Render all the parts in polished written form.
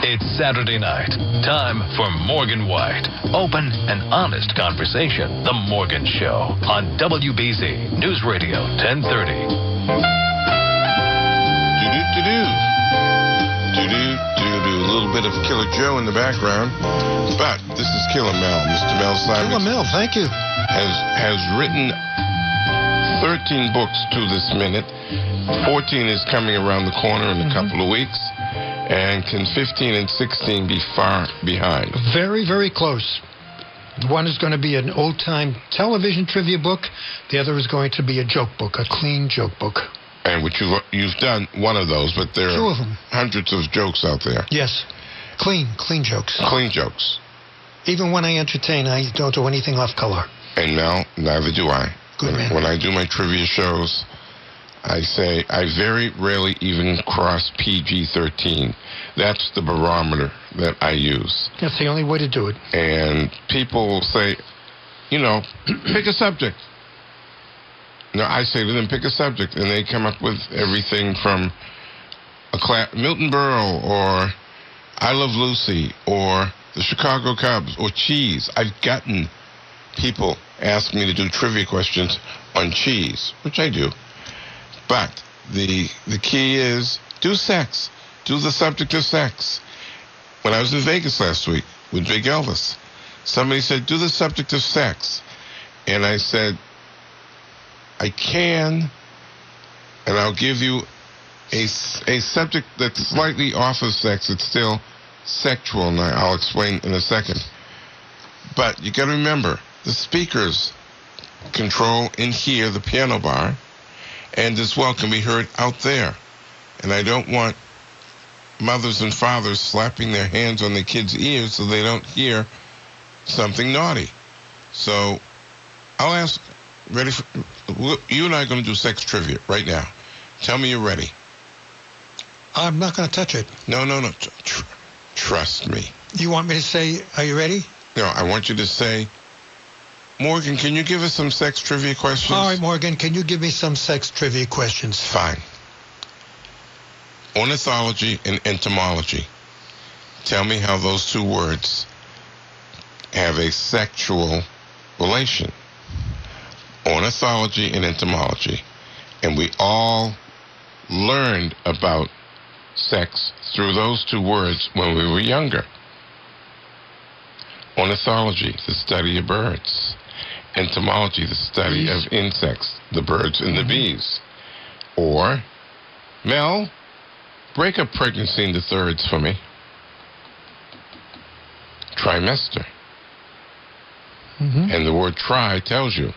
It's Saturday night. Time for Morgan White. Open and honest conversation. The Morgan Show on WBZ News Radio 1030. A little bit of Killer Joe in the background. But this is Killer Mel. Mr. Mel Simons. Killer Mel, thank you. Has written 13 books to this minute. 14 is coming around the corner in a couple of weeks. And can 15 and 16 be far behind? Very, very close. One is going to be an old-time television trivia book. The other is going to be a joke book, a clean joke book. And which you've done one of those, but there Two are of them. Hundreds of jokes out there. Yes. Clean jokes. Clean jokes. Even when I entertain, I don't do anything off color. And Mel, neither do I. Good man. When I do my trivia shows, I say I very rarely even cross PG-13. That's the barometer that I use. That's the only way to do it. And people will say, pick a subject. No, I say to them, pick a subject. And they come up with everything from Milton Berle or I Love Lucy or the Chicago Cubs or cheese. I've gotten people ask me to do trivia questions on cheese, which I do. But the key is do sex. Do the subject of sex. When I was in Vegas last week with Big Elvis, somebody said, do the subject of sex. And I said, I can, and I'll give you a subject that's slightly off of sex. It's still sexual, and I'll explain in a second. But you got to remember, the speakers control in here the piano bar, and as well can be heard out there. And I don't want mothers and fathers slapping their hands on their kids' ears so they don't hear something naughty. So I'll ask, you and I are going to do sex trivia right now. Tell me you're ready. I'm not going to touch it. No. Trust me. You want me to say, are you ready? No, I want you to say, Morgan, can you give us some sex trivia questions? All right, Morgan, can you give me some sex trivia questions? Fine. Ornithology and entomology. Tell me how those two words have a sexual relation. Ornithology and entomology. And we all learned about sex through those two words when we were younger. Ornithology, the study of birds. Entomology, the study of insects, the birds and the bees. Or, Mel, break up pregnancy into thirds for me. Trimester. And the word tri tells you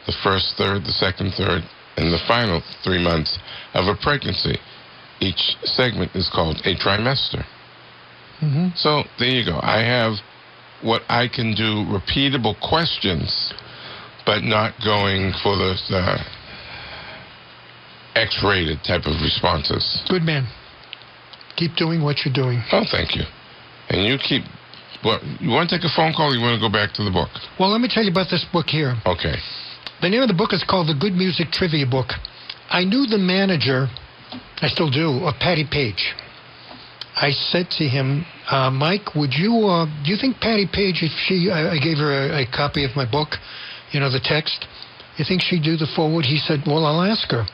the first third, the second third, and the final 3 months of a pregnancy. Each segment is called a trimester. So there you go. I have what I can do, repeatable questions, but not going for those X-rated type of responses. Good man. Keep doing what you're doing. Oh, thank you. And you keep... What, you want to take a phone call or you want to go back to the book? Well, let me tell you about this book here. Okay. The name of the book is called The Good Music Trivia Book. I knew the manager, I still do, of Patty Page. I said to him, Mike, would you, do you think Patty Page, if I gave her a copy of my book, the text, you think she'd do the forward? He said, well, I'll ask her.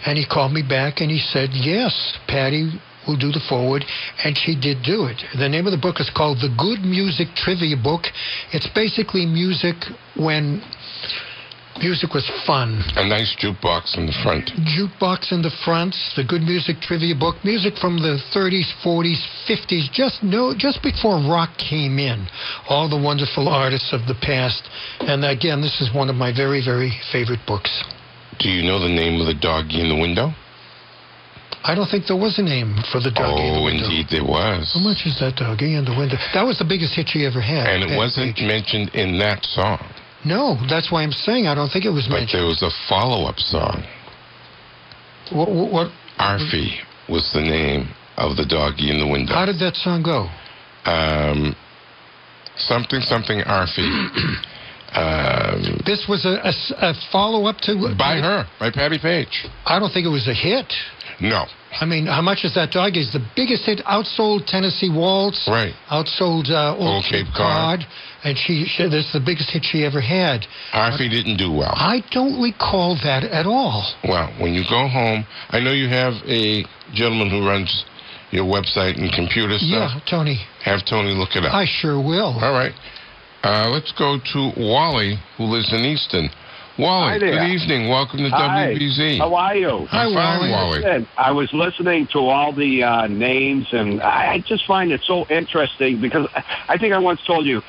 And he called me back and he said, yes, Patty will do the forward, and she did do it. The name of the book is called The Good Music Trivia Book. It's basically music when music was fun. A nice jukebox in the front. Jukebox in the front, The Good Music Trivia Book. Music from the 30s, 40s, 50s, just before rock came in. All the wonderful artists of the past. And again, this is one of my very, very favorite books. Do you know the name of the doggy in the window? I don't think there was a name for the doggy in the window. Oh, indeed there was. How much is that doggy in the window? That was the biggest hit she ever had. And it wasn't mentioned in that song. No, that's why I'm saying I don't think it was mentioned. But there was a follow-up song. What? Arfie was the name of the doggy in the window. How did that song go? Something Arfie. This was a follow-up to... By Patty Page. I don't think it was a hit. No, I mean, how much is that dog? Is the biggest hit, outsold Tennessee Waltz, Right. outsold Old Cape Cod, and this is the biggest hit she ever had. Harvey didn't do well. I don't recall that at all. Well, when you go home, I know you have a gentleman who runs your website and computer stuff. Yeah, Tony. Have Tony look it up. I sure will. All right. Let's go to Wally, who lives in Easton. Wally, good evening. Welcome to WBZ. How are you? Hi, Wally. Listen, I was listening to all the names, and I just find it so interesting because I think I once told you,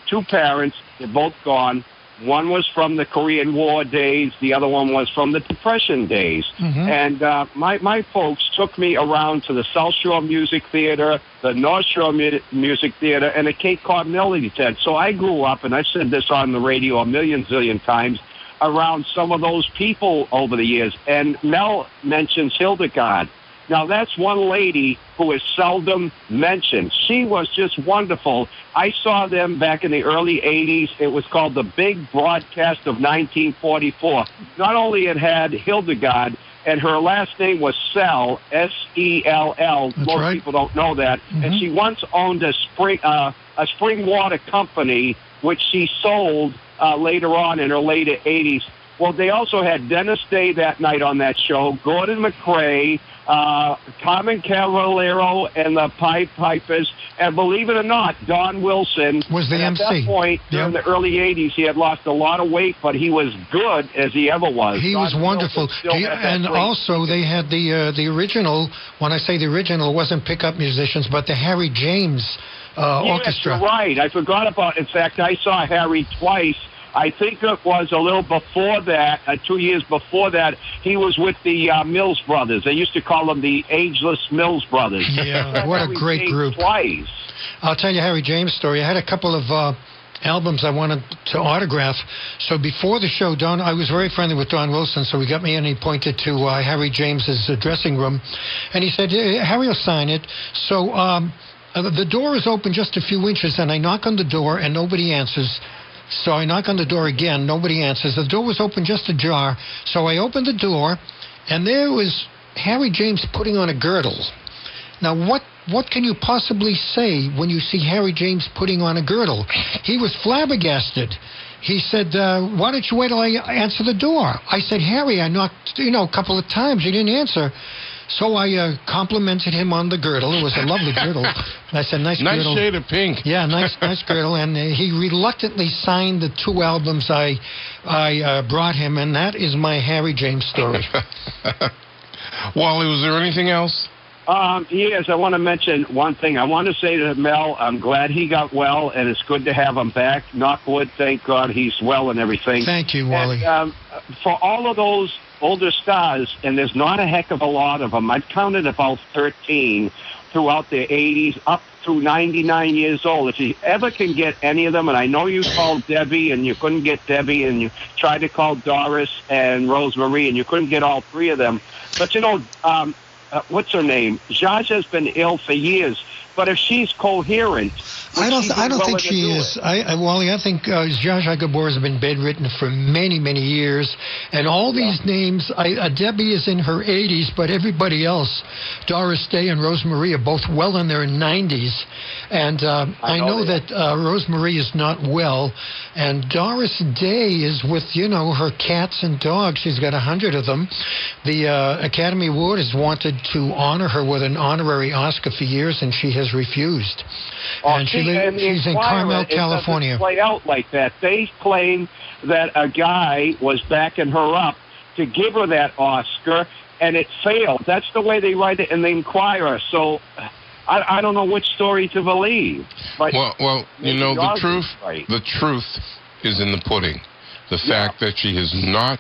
2 parents, they're both gone. One was from the Korean War days. The other one was from the Depression days. Mm-hmm. And my folks took me around to the South Shore Music Theater, the North Shore Music Theater, and the Cape Cod Melody Tent. So I grew up, and I've said this on the radio a zillion times, around some of those people over the years. And Mel mentions Hildegard. Now, that's one lady who is seldom mentioned. She was just wonderful. I saw them back in the early 80s. It was called the Big Broadcast of 1944. Not only it had Hildegard, and her last name was Sell, S-E-L-L. Most right. people don't know that. Mm-hmm. And she once owned a spring water company, which she sold later on in her later 80s. Well, they also had Dennis Day that night on that show, Gordon McRae, Carmen Cavallero, and the Pied Pipers, and believe it or not, Don Wilson was the MC. At that point, in the early 80s, he had lost a lot of weight, but he was good as he ever was. He was wonderful. And also, they had the original, when I say the original, it wasn't pickup musicians, but the Harry James orchestra. Yes, you're right. I forgot about, in fact, I saw Harry twice. I think it was a little before that, 2 years before that, he was with the Mills Brothers. They used to call them the Ageless Mills Brothers. Yeah, what a great group. Twice. I'll tell you Harry James' story. I had a couple of albums I wanted to autograph. So before the show, I was very friendly with Don Wilson, so he got me in and he pointed to Harry James's dressing room. And he said, Harry will sign it. So the door is open just a few inches, and I knock on the door, and nobody answers. So I knock on the door again. Nobody answers. The door was open just ajar. So I opened the door, and there was Harry James putting on a girdle. Now, what can you possibly say when you see Harry James putting on a girdle? He was flabbergasted. He said, why don't you wait till I answer the door? I said, Harry, I knocked, a couple of times. You didn't answer. So I complimented him on the girdle. It was a lovely girdle. I said, nice girdle. Nice shade of pink. Yeah, nice girdle. And he reluctantly signed the 2 albums I brought him, and that is my Harry James story. Wally, was there anything else? Yes, I want to mention one thing. I want to say to Mel, I'm glad he got well, and it's good to have him back. Knock wood, thank God he's well and everything. Thank you, Wally. And, for all of those older stars, and there's not a heck of a lot of them. I've counted about 13 throughout the 80s, up through 99 years old. If you ever can get any of them, and I know you called Debbie, and you couldn't get Debbie, and you tried to call Doris and Rosemary, and you couldn't get all 3 of them. But, what's her name? Zsa has been ill for years. But if she's coherent, I don't think she is. Wally, I think Zsa Gabor has been bedridden for many, many years. And all these names, Debbie is in her 80s, but everybody else, Doris Day and Rosemary, are both well in their 90s. And I know that Rosemary is not well. And Doris Day is with, her cats and dogs. She's got 100 of them. The Academy Award has wanted to honor her with an honorary Oscar for years, and she has refused. And she's in Carmel, California. It doesn't play out like that. They claim that a guy was backing her up to give her that Oscar, and it failed. That's the way they write it in the Inquirer. So I don't know which story to believe. But well, the truth is in the pudding. The fact that she has not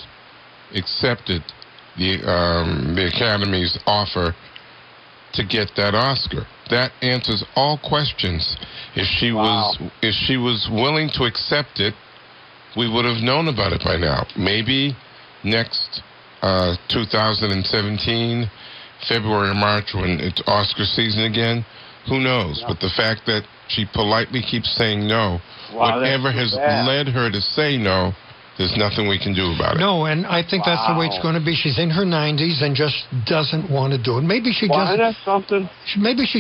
accepted the Academy's offer to get that Oscar. That answers all questions. If she was willing to accept it, we would have known about it by now. Maybe next 2017, February or March, when it's Oscar season again. Who knows? Yeah. But the fact that she politely keeps saying no, whatever has led her to say no, there's nothing we can do about it. No, and I think that's the way it's going to be. She's in her 90s and just doesn't want to do it. Maybe she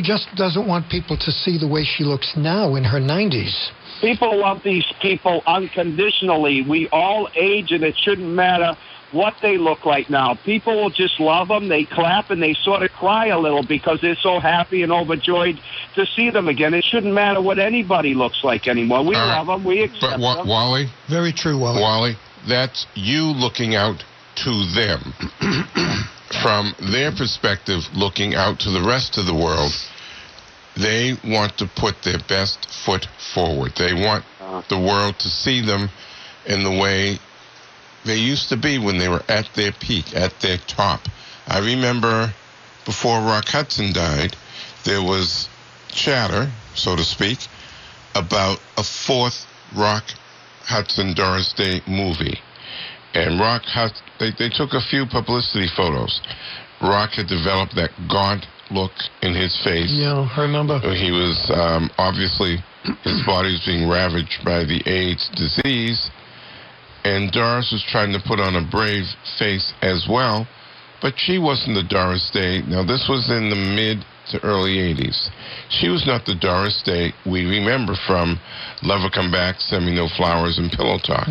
just doesn't want people to see the way she looks now in her 90s. People love these people unconditionally. We all age, and it shouldn't matter what they look like now. People will just love them. They clap, and they sort of cry a little because they're so happy and overjoyed to see them again. It shouldn't matter what anybody looks like anymore. We love them. We accept them. Wally? Very true, Wally. Wally, that's you looking out to them. From their perspective, looking out to the rest of the world, they want to put their best foot forward. They want the world to see them in the way they used to be when they were at their peak, at their top. I remember before Rock Hudson died, there was chatter, so to speak, about a fourth Rock Hudson Doris Day movie. And Rock Hudson, they took a few publicity photos. Rock had developed that gaunt look in his face. Yeah, I remember. He was, obviously, his body was being ravaged by the AIDS disease. And Doris was trying to put on a brave face as well, but she wasn't the Doris Day. Now, this was in the mid to early 80s. She was not the Doris Day we remember from Lover Come Back, Send Me No Flowers, and Pillow Talk,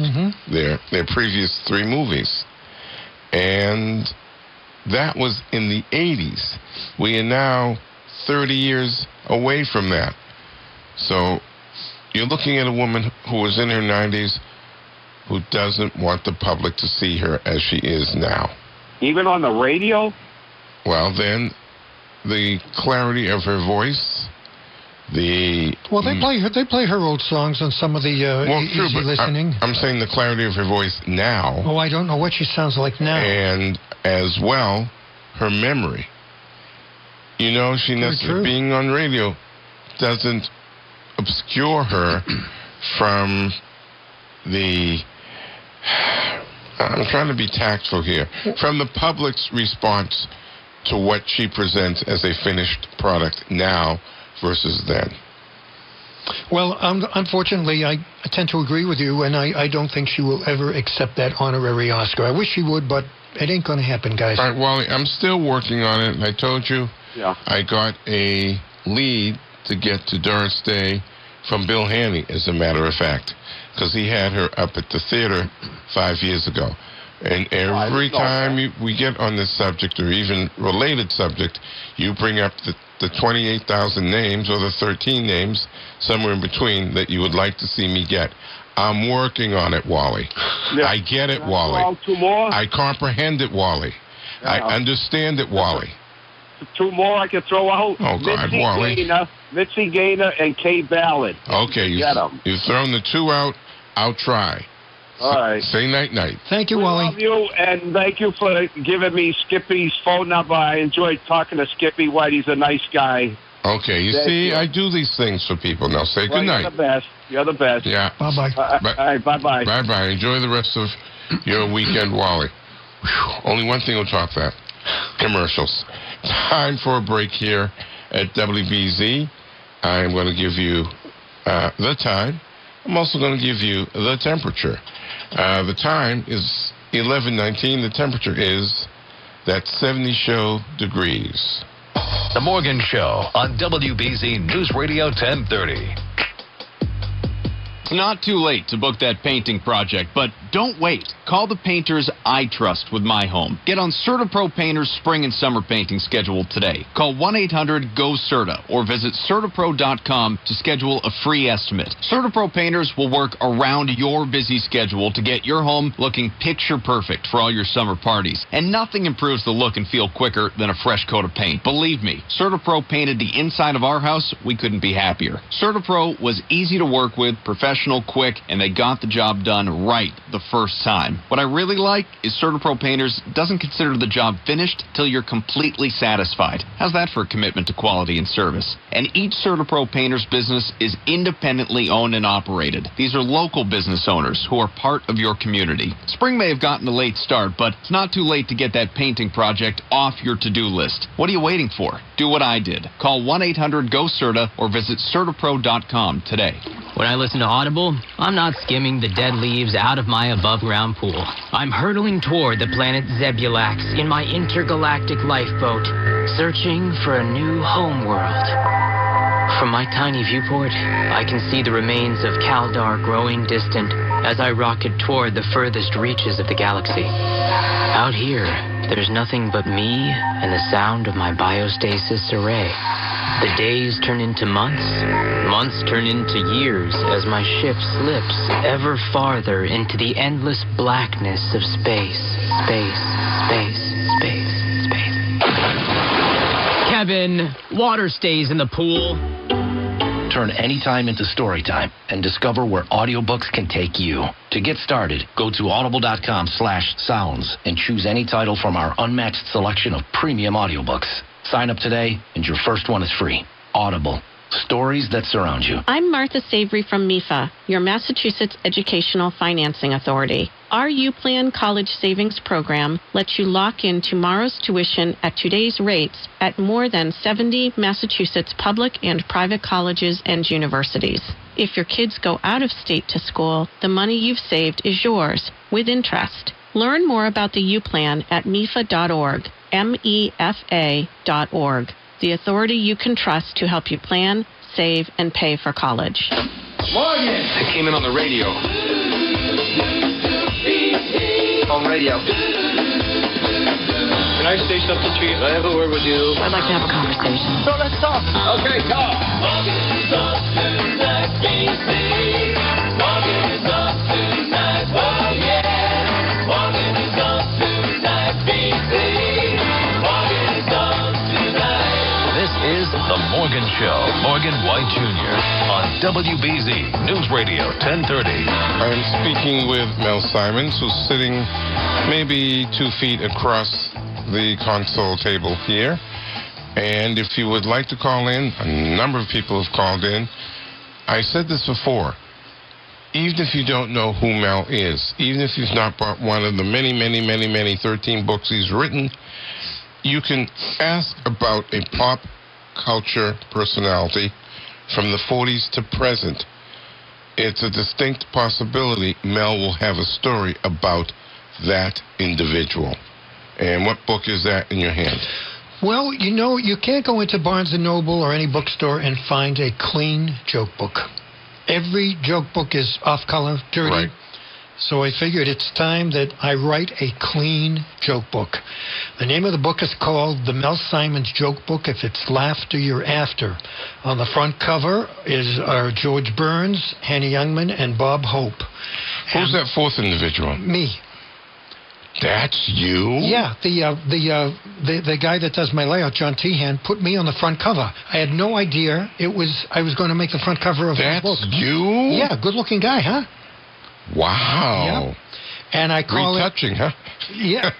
their previous three movies. And that was in the 80s. We are now 30 years away from that. So you're looking at a woman who was in her 90s who doesn't want the public to see her as she is now. Even on the radio? Well, then, the clarity of her voice, they play her old songs on some of the easy listening. I'm saying the clarity of her voice now. Oh, I don't know what she sounds like now. And as well, her memory. You know, being on radio doesn't obscure her from the... I'm trying to be tactful here. From the public's response to what she presents as a finished product now versus then. Well, unfortunately, I tend to agree with you, and I don't think she will ever accept that honorary Oscar. I wish she would, but it ain't going to happen, guys. All right, Wally, I'm still working on it, and I told you I got a lead to get to Doris Day from Bill Haney, as a matter of fact, because he had her up at the theater 5 years ago. And every time we get on this subject, or even related subject, you bring up the 28,000 names or the 13 names, somewhere in between, that you would like to see me get. I'm working on it, Wally. Yeah. I get it, Wally. Two more? I comprehend it, Wally. Yeah. I understand it, Wally. Two more I can throw out. Oh, God, Wally. Mitzi Gaynor and Kay Ballard. Okay, you've thrown the two out. I'll try. All right. Say night-night. Thank you, Wally. Love you, and thank you for giving me Skippy's phone number. I enjoyed talking to Skippy. Whitey's a nice guy. Okay, you see, I do these things for people. Now, say good night. You're the best. You're the best. Yeah. Bye-bye. All right, bye-bye. Bye-bye. Enjoy the rest of your weekend, Wally. Whew. Only one thing will top that. Commercials. Time for a break here at WBZ. I'm going to give you the time. I'm also going to give you the temperature. The time is 11:19. The temperature is that 70 show degrees. The Morgan Show on WBZ News Radio 1030. It's not too late to book that painting project, but don't wait. Call the painters I trust with My Home. Get on CertaPro Painters spring and summer painting schedule today. Call 1-800-GO-CERTA or visit CertaPro.com to schedule a free estimate. CertaPro Painters will work around your busy schedule to get your home looking picture perfect for all your summer parties. And nothing improves the look and feel quicker than a fresh coat of paint. Believe me, CertaPro painted the inside of our house. We couldn't be happier. CertaPro was easy to work with, professional, quick, and they got the job done right the first time. What I really like is CertaPro Painters doesn't consider the job finished till you're completely satisfied. How's that for a commitment to quality and service? And each CertaPro Painters business is independently owned and operated. These are local business owners who are part of your community. Spring may have gotten a late start, but it's not too late to get that painting project off your to-do list. What are you waiting for? Do what I did. Call 1-800-GO-CERTA or visit CertaPro.com today. When I listen to Audible, I'm not skimming the dead leaves out of my above-ground pool. I'm hurtling toward the planet Zebulax in my intergalactic lifeboat, searching for a new homeworld. From my tiny viewport, I can see the remains of Kaldar growing distant as I rocket toward the furthest reaches of the galaxy. Out here, there's nothing but me and the sound of my biostasis array. The days turn into months, months turn into years as my ship slips ever farther into the endless blackness of space, space, space, space, space. Kevin, water stays in the pool. Turn any time into story time and discover where audiobooks can take you. To get started, go to audible.com/sounds and choose any title from our unmatched selection of premium audiobooks. Sign up today and your first one is free. Audible. Stories that surround you. I'm Martha Savory from MIFA, your Massachusetts Educational Financing Authority. Our U-Plan College Savings Program lets you lock in tomorrow's tuition at today's rates at more than 70 Massachusetts public and private colleges and universities. If your kids go out of state to school, the money you've saved is yours, with interest. Learn more about the U-Plan at MIFA.org, MEFA.org, the authority you can trust to help you plan, save, and pay for college. Morgan! I came in on the radio. On radio. Can I say something to you? Can I have a word with you? I'd like to have a conversation. So let's talk. Okay, talk. This is The Morgan Show. Morgan White Jr. on WBZ News Radio 1030. I'm speaking with Mel Simons, who's sitting maybe 2 feet across the console table here. And if you would like to call in, a number of people have called in. I said this before. Even if you don't know who Mel is, even if you've not bought one of the many 13 books he's written, you can ask about a pop culture personality from the 40s to present. It's a distinct possibility Mel will have a story about that individual. And what book is that in your hand? Well, you know, you can't go into Barnes & Noble or any bookstore and find a clean joke book. Every joke book is off-color, dirty. Right. So I figured it's time that I write a clean joke book. The name of the book is called The Mel Simons Joke Book. If it's laughter, you're after. On the front cover are George Burns, Henny Youngman, and Bob Hope. Who's that fourth individual? Me. That's you? Yeah, the guy that does my layout, John Tehan, put me on the front cover. I had no idea I was going to make the front cover of the book. That's you? Yeah, good-looking guy, huh? Wow. Yep. And I call retouching, huh? Yeah.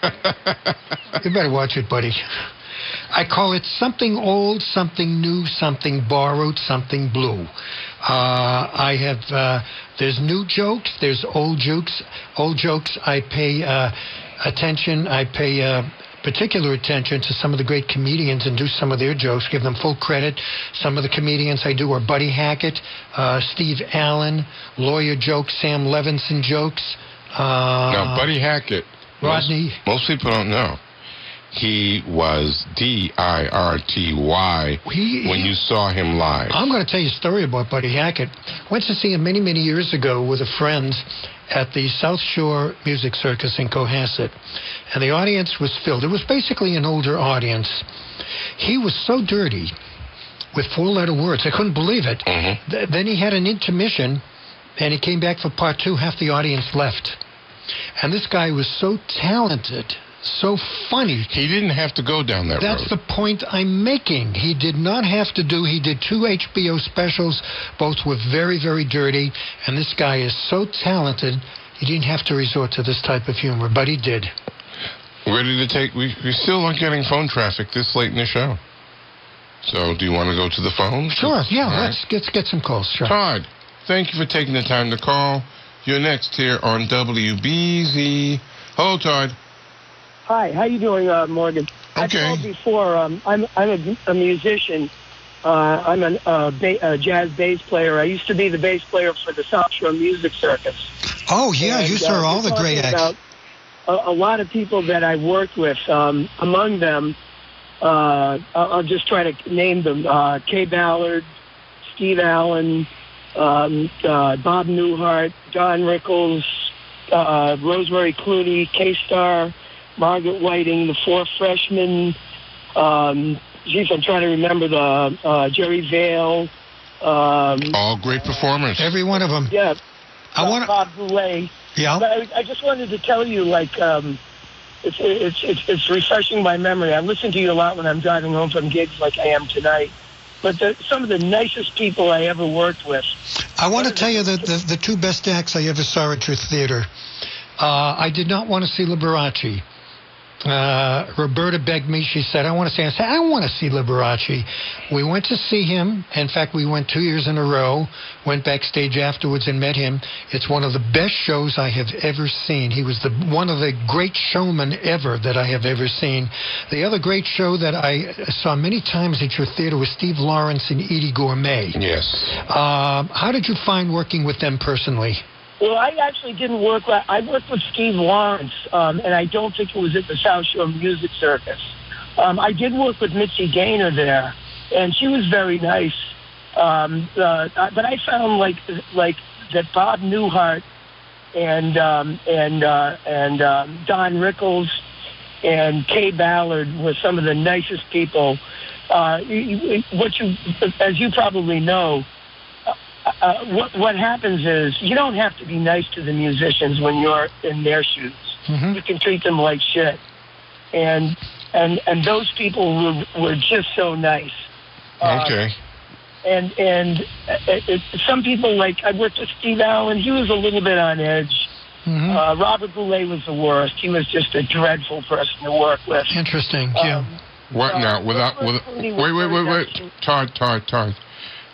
You better watch it, buddy. I call it something old, something new, something borrowed, something blue. There's new jokes, there's old jokes. Old jokes, I pay attention. I pay particular attention to some of the great comedians and do some of their jokes, give them full credit. Some of the comedians I do are Buddy Hackett, Steve Allen, lawyer jokes, Sam Levinson jokes. Now, Buddy Hackett, Rodney. Most people don't know. He was DIRTY when you saw him live. I'm going to tell you a story about Buddy Hackett. Went to see him many, many years ago with a friend at the South Shore Music Circus in Cohasset. And the audience was filled. It was basically an older audience. He was so dirty with 4-letter words. I couldn't believe it. Mm-hmm. Then he had an intermission, and he came back for part 2. Half the audience left. And this guy was so talented, so funny. He didn't have to go down that road. That's the point I'm making. He did not have to do. He did 2 HBO specials. Both were very, very dirty. And this guy is so talented, he didn't have to resort to this type of humor, but he did. Ready to take... We still aren't getting phone traffic this late in the show. So do you want to go to the phone? Sure, yeah. All Let's get some calls. Sure. Todd, thank you for taking the time to call. You're next here on WBZ. Hello, Todd. Hi, how you doing, Morgan? Okay. I called before. I'm a musician. I'm a jazz bass player. I used to be the bass player for the South Shore Music Circus. Oh, yeah, And, you saw all the great acts. A lot of people that I've worked with, among them, I'll just try to name them, Kay Ballard, Steve Allen, Bob Newhart, Don Rickles, Rosemary Clooney, K-Star, Margaret Whiting, the Four Freshmen, I'm trying to remember the Jerry Vale. All great performers. Every one of them. Yeah. Bob Goulet. Yeah. But I just wanted to tell you, it's refreshing my memory. I listen to you a lot when I'm driving home from gigs like I am tonight. But some of the nicest people I ever worked with. I want to tell you that the two best acts I ever saw at your theater, I did not want to see Liberace. Roberta begged me. She said, I want to see. I said, I want to see Liberace. We went to see him. In fact, we went 2 years in a row, went backstage afterwards and met him. It's one of the best shows I have ever seen. He was one of the great showmen ever that I have ever seen. The other great show that I saw many times at your theater was Steve Lawrence and Edie Gourmet. Yes. How did you find working with them personally? Well, I actually didn't work. I worked with Steve Lawrence, and I don't think it was at the South Shore Music Circus. I did work with Mitzi Gaynor there, and she was very nice. But I found like that Bob Newhart and Don Rickles and Kay Ballard were some of the nicest people. As you probably know. What happens is you don't have to be nice to the musicians when you're in their shoes. Mm-hmm. You can treat them like shit, and those people were just so nice. Okay. Some people, like I worked with Steve Allen. He was a little bit on edge. Mm-hmm. Robert Goulet was the worst. He was just a dreadful person to work with. Interesting. Yeah. What now? Wait. Todd.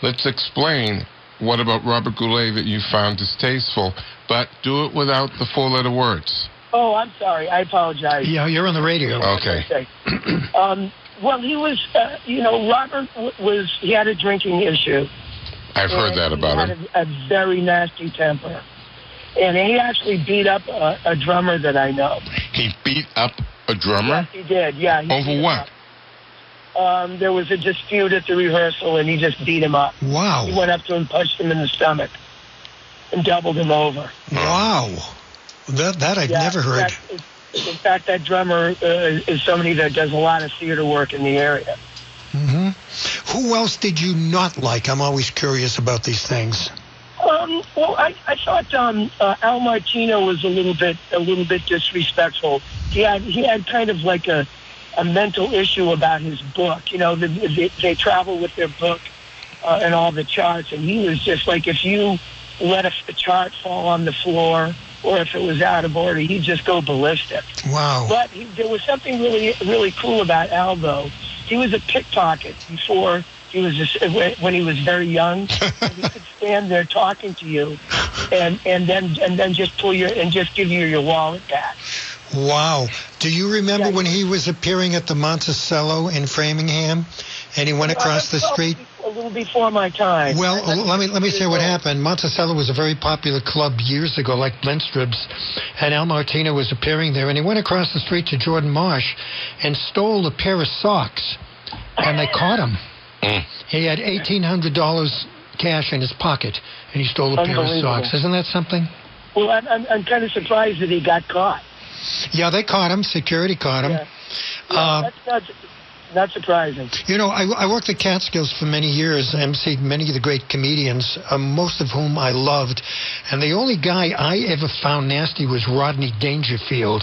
Let's explain. What about Robert Goulet that you found distasteful, but do it without the four-letter words? Oh, I'm sorry. I apologize. Yeah, you're on the radio. Okay. Well, he was, Robert he had a drinking issue. I've heard that about him. He had a very nasty temper. And he actually beat up a drummer that I know. He beat up a drummer? Yes, he did, yeah. Over what? There was a dispute at the rehearsal, and he just beat him up. Wow. He went up to him, punched him in the stomach, and doubled him over. Wow. That I've never heard. In fact, that drummer is somebody that does a lot of theater work in the area. Mm-hmm. Who else did you not like? I'm always curious about these things. Well, I thought Al Martino was a little bit disrespectful. He had kind of like a mental issue about his book. They travel with their book and all the charts, and he was just like, if you let a chart fall on the floor or if it was out of order, he'd just go ballistic. Wow. But there was something really, really cool about Al, though. He was a pickpocket before when he was very young. He could stand there talking to you and then just just give you your wallet back. Wow. Do you remember when he was appearing at the Monticello in Framingham and he went across the street? A little before my time. Well, let me say what happened. Monticello was a very popular club years ago, like Lindstrup's, and Al Martino was appearing there, and he went across the street to Jordan Marsh and stole a pair of socks, and they caught him. He had $1,800 cash in his pocket, and he stole a pair of socks. Isn't that something? Well, I'm kind of surprised that he got caught. Yeah, they caught him. Security caught him. Yeah. That's not surprising. I worked at Catskills for many years, emceed many of the great comedians, most of whom I loved. And the only guy I ever found nasty was Rodney Dangerfield.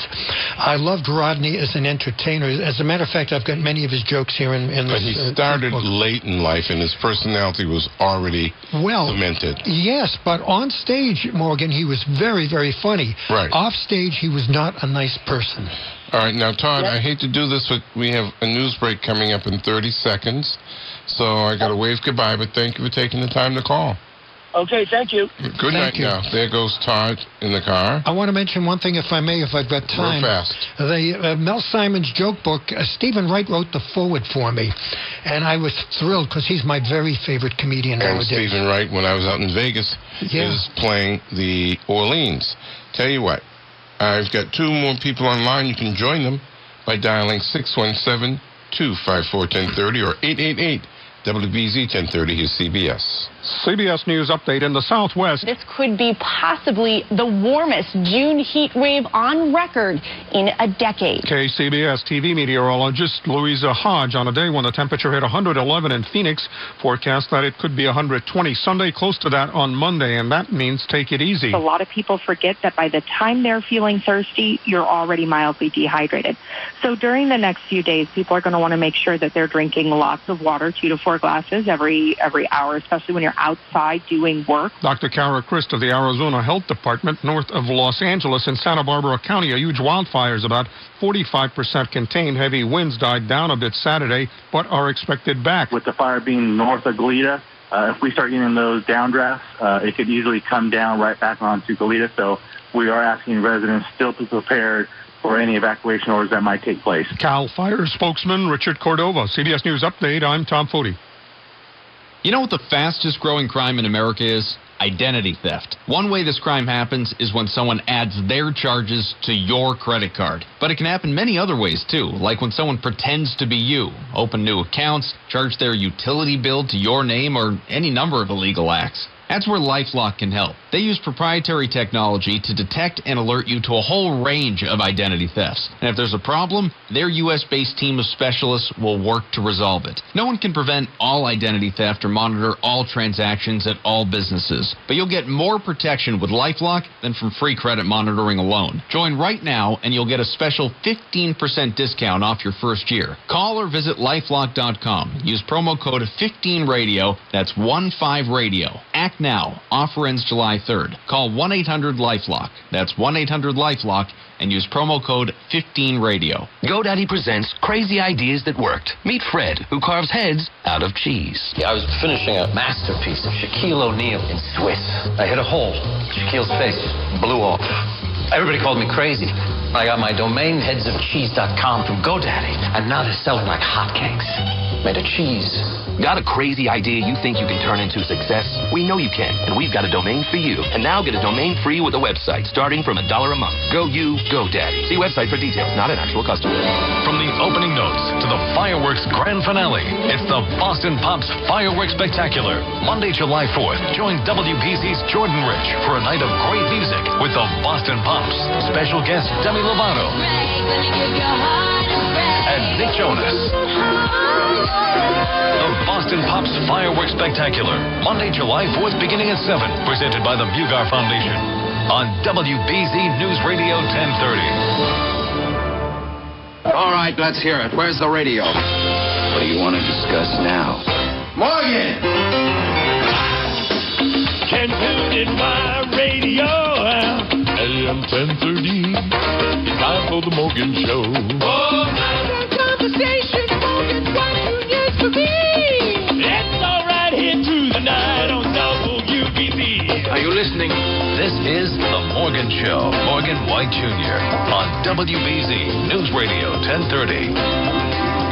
I loved Rodney as an entertainer. As a matter of fact, I've got many of his jokes here in this. But he started late in life, and his personality was already cemented. Yes, but on stage, Morgan, he was very, very funny. Right. Off stage, he was not a nice person. All right, now, Todd, I hate to do this, but we have a news break coming up in 30 seconds, so I got to wave goodbye, but thank you for taking the time to call. Okay, thank you. Good night now. There goes Todd in the car. I want to mention one thing, if I may, if I've got time. Real fast. The Mel Simons joke book, Stephen Wright wrote the foreword for me, and I was thrilled because he's my very favorite comedian And nowadays. Stephen Wright, when I was out in Vegas, is playing the Orleans. Tell you what, I've got 2 more people online. You can join them by dialing 617-254-1030 or 888 WBZ 1030. Here's CBS. CBS News update in the Southwest. This could be possibly the warmest June heat wave on record in a decade. KCBS TV meteorologist Louisa Hodge on a day when the temperature hit 111 in Phoenix forecast that it could be 120 Sunday, close to that on Monday, and that means take it easy. A lot of people forget that by the time they're feeling thirsty, you're already mildly dehydrated. So during the next few days, people are going to want to make sure that they're drinking lots of water, 2 to 4 glasses every hour, especially when you're outside doing work. Dr. Kara Christ of the Arizona Health Department, north of Los Angeles in Santa Barbara County, a huge wildfires, about 45% contained. Heavy winds died down a bit Saturday, but are expected back. With the fire being north of Goleta, if we start getting those downdrafts, it could easily come down right back onto Goleta. So we are asking residents still to be prepared for any evacuation orders that might take place. CAL FIRE spokesman Richard Cordova. CBS News Update, I'm Tom Foti. You know what the fastest growing crime in America is? Identity theft. One way this crime happens is when someone adds their charges to your credit card. But it can happen many other ways too, like when someone pretends to be you, open new accounts, charge their utility bill to your name, or any number of illegal acts. That's where LifeLock can help. They use proprietary technology to detect and alert you to a whole range of identity thefts. And if there's a problem, their U.S.-based team of specialists will work to resolve it. No one can prevent all identity theft or monitor all transactions at all businesses. But you'll get more protection with LifeLock than from free credit monitoring alone. Join right now and you'll get a special 15% discount off your first year. Call or visit LifeLock.com. Use promo code 15radio. That's 15radio. Act now. Offer ends July 3rd. Call 1-800-LifeLock. That's 1-800-LifeLock and use promo code 15radio. GoDaddy presents Crazy Ideas That Worked. Meet Fred, who carves heads out of cheese. Yeah, I was finishing a masterpiece of Shaquille O'Neal in Swiss. I hit a hole. Shaquille's face blew off. Everybody called me crazy. I got my domain headsofcheese.com from GoDaddy, and now they're selling like hotcakes. Made of cheese. Got a crazy idea you think you can turn into success? We know you can, and we've got a domain for you. And now get a domain free with a website starting from $1 a month. Go you, GoDaddy. See website for details, not an actual customer. From the opening notes to the fireworks grand finale, it's the Boston Pops Fireworks Spectacular. Monday, July 4th, join WBZ's Jordan Rich for a night of great music with the Boston Pops. Special guest Demi Lovato and Nick Jonas. The Boston Pops Fireworks Spectacular, Monday, July 4th, beginning at 7, presented by the Bugar Foundation on WBZ News Radio 1030. All right, let's hear it. Where's the radio? What do you want to discuss now? Morgan! Can tune in my radio. AM 1030. It's time for the Morgan Show. Oh, my conversation. Morgan's got good news for me. It's all right here through the night on WBZ. Are you listening? This is The Morgan Show. Morgan White Jr. on WBZ News Radio 1030.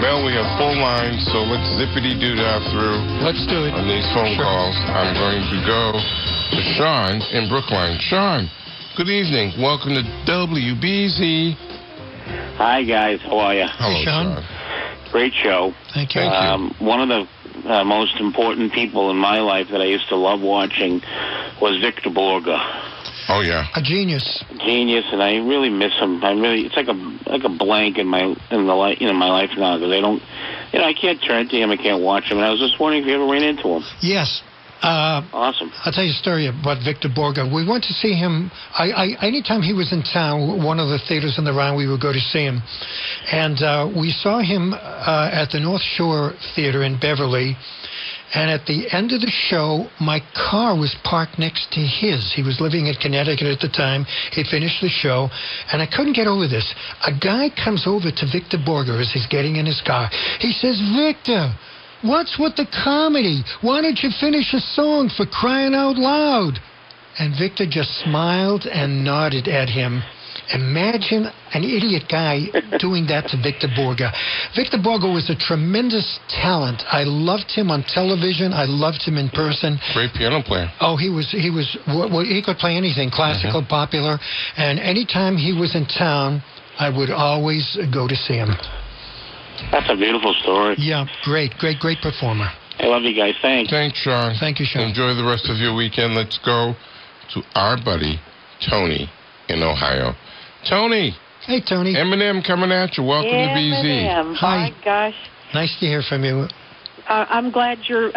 Mel, we have full lines, so let's zippity-doo-dah through. Let's do it. On these phone calls, I'm going to go to Sean in Brookline. Sean, good evening. Welcome to WBZ. Hi, guys. How are you? Hello, Sean. Great show. Thank you. One of the most important people in my life that I used to love watching was Victor Borga. Oh yeah, a genius. Genius, and I really miss him. It's like a blank in my life now because I can't turn to him, I can't watch him. And I was just wondering if you ever ran into him. Yes. Awesome. I'll tell you a story about Victor Borga. We went to see him. Anytime he was in town, one of the theaters in the round, we would go to see him. And we saw him at the North Shore Theater in Beverly. And at the end of the show, my car was parked next to his. He was living in Connecticut at the time. He finished the show. And I couldn't get over this. A guy comes over to Victor Borga as he's getting in his car. He says, Victor, What's with the comedy? Why don't you finish a song, for crying out loud? And Victor just smiled and nodded at him. Imagine an idiot guy doing that to Victor Borge. Victor Borge was a tremendous talent. I loved him on television. I loved him in person. Great piano player. Oh, he could play anything, classical, popular. And anytime he was in town, I would always go to see him. That's a beautiful story. Yeah, great performer. I love you guys. Thanks. Thanks, Sean. Thank you, Sean. Enjoy the rest of your weekend. Let's go to our buddy, Tony, in Ohio. Tony. Hey, Tony. Eminem coming at you. Welcome to BZ. Eminem. Hi. My gosh. Nice to hear from you. I'm glad you're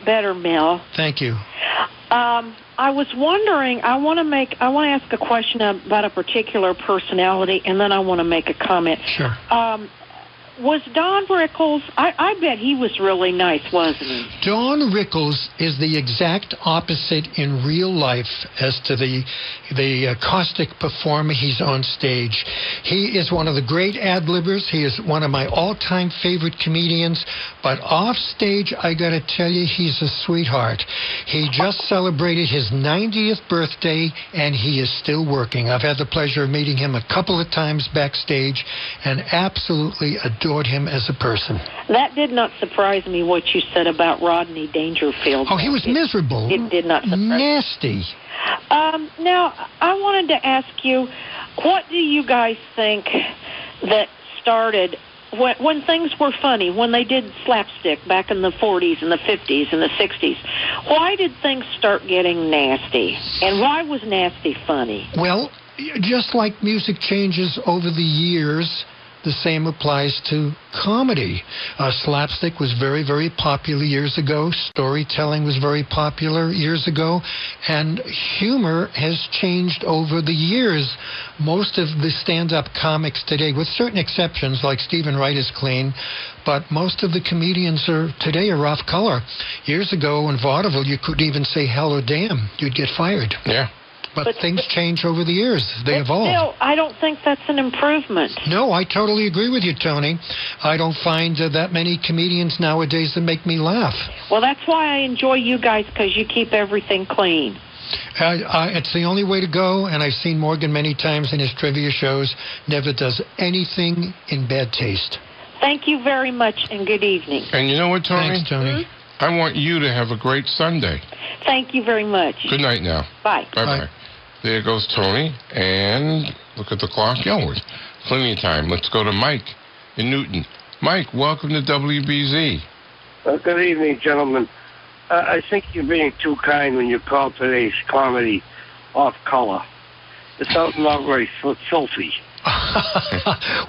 better, Mel. Thank you. I was wondering, I want to ask a question about a particular personality, and then I want to make a comment. Sure. Was Don Rickles, I bet he was really nice, wasn't he? Don Rickles is the exact opposite in real life as to the caustic performer he's on stage. He is one of the great ad-libbers. He is one of my all-time favorite comedians. But off stage, I got to tell you, he's a sweetheart. He just celebrated his 90th birthday, and he is still working. I've had the pleasure of meeting him a couple of times backstage, and absolutely adored him as a person. That did not surprise me, what you said about Rodney Dangerfield. Oh, he was miserable. It did not surprise me. Nasty. Now, I wanted to ask you, what do you guys think that started when things were funny, when they did slapstick back in the 40s and the 50s and the 60s? Why did things start getting nasty? And why was nasty funny? Well, just like music changes over the years, the same applies to comedy. Slapstick was very, very popular years ago. Storytelling was very popular years ago. And humor has changed over the years. Most of the stand-up comics today, with certain exceptions, like Stephen Wright is clean, but most of the comedians today are off color. Years ago in vaudeville, you couldn't even say hell or damn. You'd get fired. Yeah. But things change over the years. They evolve. Still, I don't think that's an improvement. No, I totally agree with you, Tony. I don't find that many comedians nowadays that make me laugh. Well, that's why I enjoy you guys, because you keep everything clean. It's the only way to go, and I've seen Morgan many times in his trivia shows. Never does anything in bad taste. Thank you very much, and good evening. And you know what, Tony? Thanks, Tony. Mm-hmm. I want you to have a great Sunday. Thank you very much. Good night now. Bye. Bye-bye. There goes Tony, and look at the clock. Plenty of time. Let's go to Mike in Newton. Mike, welcome to WBZ. Good evening, gentlemen. I think you're being too kind when you call today's comedy off color. It sounds not very filthy.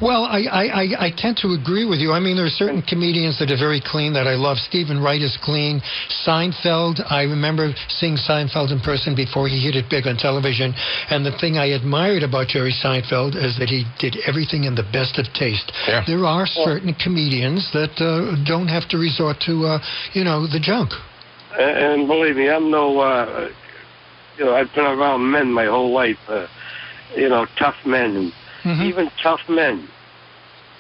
Well, I tend to agree with you. I mean, there are certain comedians that are very clean that I love. Stephen Wright is clean. Seinfeld, I remember seeing Seinfeld in person before he hit it big on television. And the thing I admired about Jerry Seinfeld is that he did everything in the best of taste. Yeah. There are certain comedians that don't have to resort to, the junk. And believe me, I'm no, I've been around men my whole life, tough men. And even tough men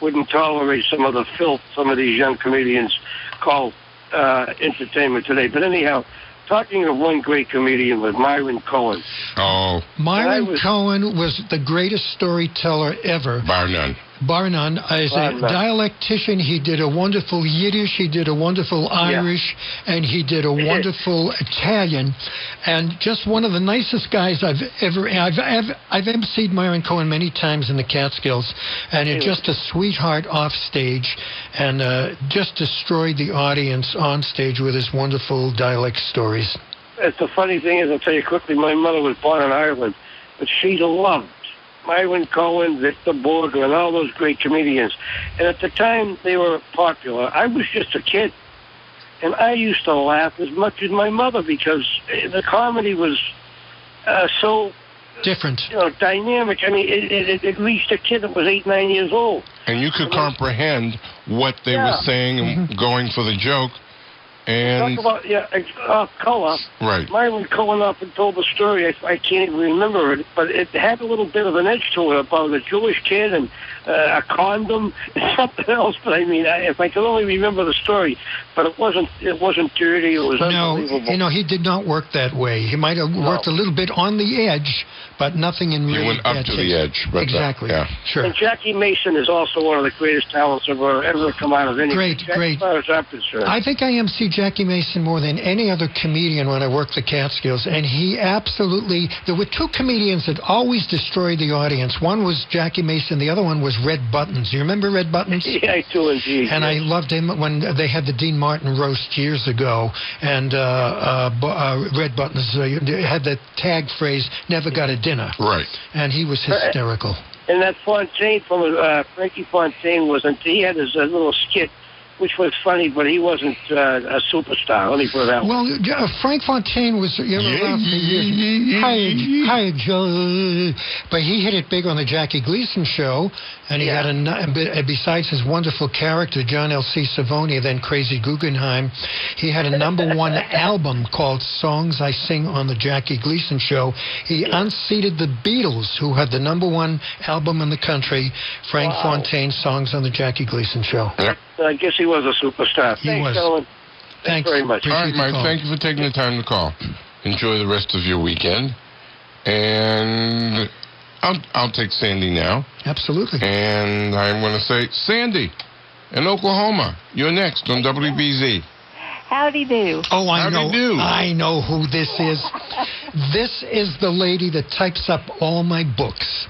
wouldn't tolerate some of the filth some of these young comedians call entertainment today. But anyhow, talking of one great comedian was Myron Cohen. Oh. Myron Cohen was the greatest storyteller ever. Bar none. Bar none. As a dialectician, he did a wonderful Yiddish, he did a wonderful Irish, and he did a wonderful Italian. And just one of the nicest guys I've emceed Myron Cohen many times in the Catskills, and just a sweetheart off stage, and just destroyed the audience on stage with his wonderful dialect stories. The funny thing is, I'll tell you quickly, my mother was born in Ireland, but she loved Myron Cohen, Victor Borge, and all those great comedians. And at the time they were popular, I was just a kid. And I used to laugh as much as my mother because the comedy was so different, dynamic. I mean, it reached a kid that was 8, 9 years old. And you could comprehend what they were saying and going for the joke. And talk about color. Right. Mine was going up and told the story. I can't even remember it, but it had a little bit of an edge to it about a Jewish kid and a condom and something else. But I mean, if I could only remember the story, but it wasn't dirty. It was unbelievable. No, he did not work that way. He might have worked a little bit on the edge, but nothing in really He went up to the edge. But exactly. Sure. And Jackie Mason is also one of the greatest talents ever come out of any. Great. As far as I'm concerned. I think I MC Jackie Mason more than any other comedian when I worked the Catskills, and he absolutely. There were two comedians that always destroyed the audience. One was Jackie Mason. The other one was Red Buttons. You remember Red Buttons? Yeah, I do indeed. And I loved him when they had the Dean Martin roast years ago, and Red Buttons had the tag phrase "Never got a dinner." Right. And he was hysterical. And that Fontaine from Frankie Fontaine he had his little skit, which was funny, but he wasn't a superstar. Let me put it that way. Well, Frank Fontaine was around for years. Hi, Joe. But he hit it big on the Jackie Gleason show, and he had besides his wonderful character, John L.C. Savonia, then Crazy Guggenheim, he had a #1 album called Songs I Sing on the Jackie Gleason Show. He unseated the Beatles, who had the #1 album in the country, Frank Fontaine's Songs on the Jackie Gleason Show. Yep. I guess he was a superstar. Thanks, gentlemen. Thanks very much. All right, Mike, thank you for taking the time to call. Enjoy the rest of your weekend. And I'll take Sandy now. Absolutely. And I'm going to say, Sandy, in Oklahoma, you're next on WBZ. Howdy do. Oh, I know. Howdy do. I know who this is. This is the lady that types up all my books.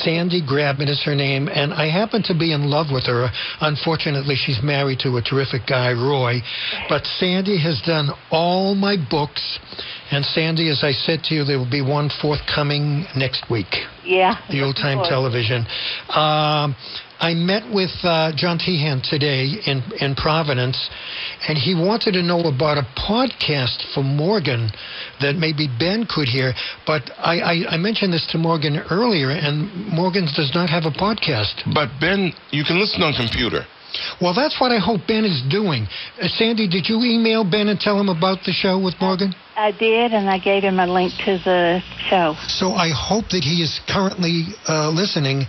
Sandy Grabman is her name, and I happen to be in love with her. Unfortunately, she's married to a terrific guy, Roy. But Sandy has done all my books. And Sandy, as I said to you, there will be one forthcoming next week. Yeah. The Old Time Television. I met with John Tehan today in Providence, and he wanted to know about a podcast for Morgan that maybe Ben could hear. But I mentioned this to Morgan earlier, and Morgan does not have a podcast. But Ben, you can listen on computer. Well, that's what I hope Ben is doing. Sandy, did you email Ben and tell him about the show with Morgan? I did, and I gave him a link to the show. So I hope that he is currently listening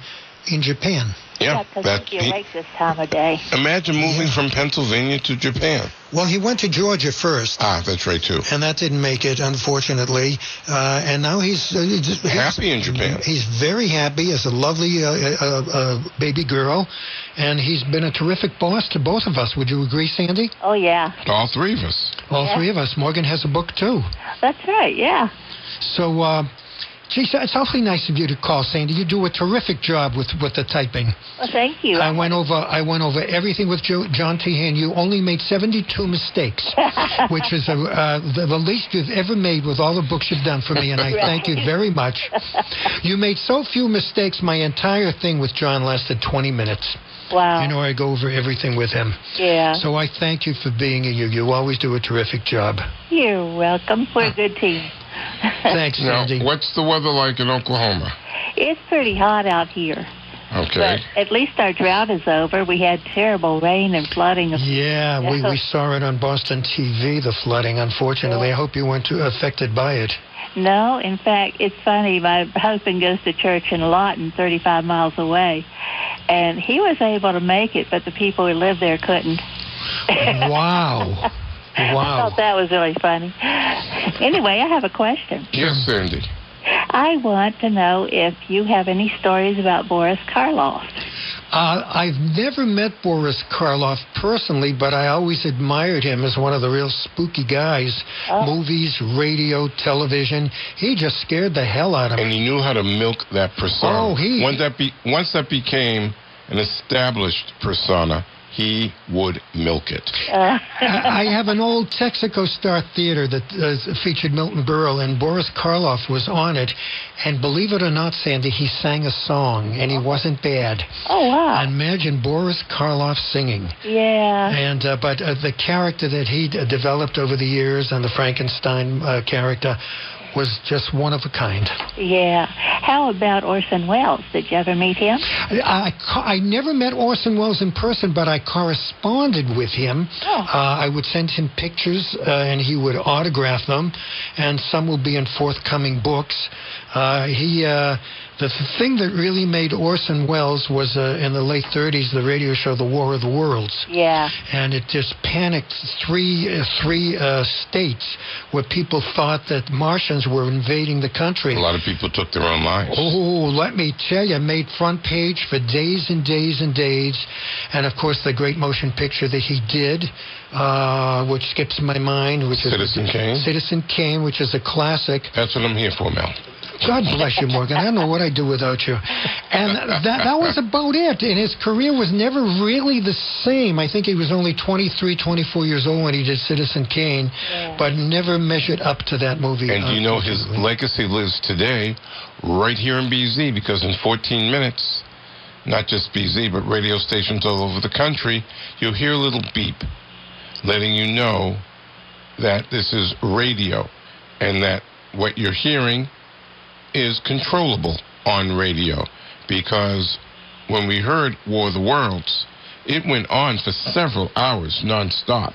in Japan. Yeah, because he's awake this time of day. Imagine moving from Pennsylvania to Japan. Well, he went to Georgia first. Ah, that's right, too. And that didn't make it, unfortunately. And now he's happy in Japan. He's very happy as a lovely baby girl. And he's been a terrific boss to both of us. Would you agree, Sandy? Oh, yeah. All three of us. All three of us. Morgan has a book, too. That's right, yeah. So, geez, it's awfully nice of you to call, Sandy. You do a terrific job with the typing. Well, thank you. I went over everything with John Tehan. You only made 72 mistakes, which is the least you've ever made with all the books you've done for me, and I thank you very much. You made so few mistakes, my entire thing with John lasted 20 minutes. Wow. You know, I go over everything with him. Yeah. So I thank you for being you. You always do a terrific job. You're welcome. We're a good team. Thanks, Sandy. Now, what's the weather like in Oklahoma? It's pretty hot out here. Okay. But at least our drought is over. We had terrible rain and flooding. Yeah, we saw it on Boston TV, the flooding, unfortunately. Yeah. I hope you weren't too affected by it. No, in fact, it's funny. My husband goes to church in Lawton, 35 miles away, and he was able to make it, but the people who live there couldn't. Wow. Wow. I thought that was really funny. Anyway, I have a question. Yes, Sandy. I want to know if you have any stories about Boris Karloff. I've never met Boris Karloff personally, but I always admired him as one of the real spooky guys. Movies, radio, television. He just scared the hell out of me. And he knew how to milk that persona. Once that became an established persona, he would milk it. I have an old Texaco Star Theater that featured Milton Berle, and Boris Karloff was on it. And believe it or not, Sandy, he sang a song, and he wasn't bad. Oh, wow. Imagine Boris Karloff singing. Yeah. And but the character that he developed over the years, and the Frankenstein character, was just one of a kind. Yeah. How about Orson Welles? Did you ever meet him? I never met Orson Welles in person, but I corresponded with him. Oh. I would send him pictures, and he would autograph them, and some will be in forthcoming books. The thing that really made Orson Welles was in the late 30s, the radio show The War of the Worlds. Yeah. And it just panicked three states where people thought that Martians were invading the country. A lot of people took their own lives. Oh, let me tell you, made front page for days and days and days. And, of course, the great motion picture that he did, which skips my mind, which is Citizen Kane? Citizen Kane, which is a classic. That's what I'm here for, Mel. God bless you, Morgan. I don't know what I'd do without you. And that was about it. And his career was never really the same. I think he was only 23, 24 years old when he did Citizen Kane, but never measured up to that movie. And you know his legacy lives today right here in BZ, because in 14 minutes, not just BZ, but radio stations all over the country, you'll hear a little beep letting you know that this is radio and that what you're hearing is controllable on radio, because when we heard War of the Worlds, it went on for several hours nonstop.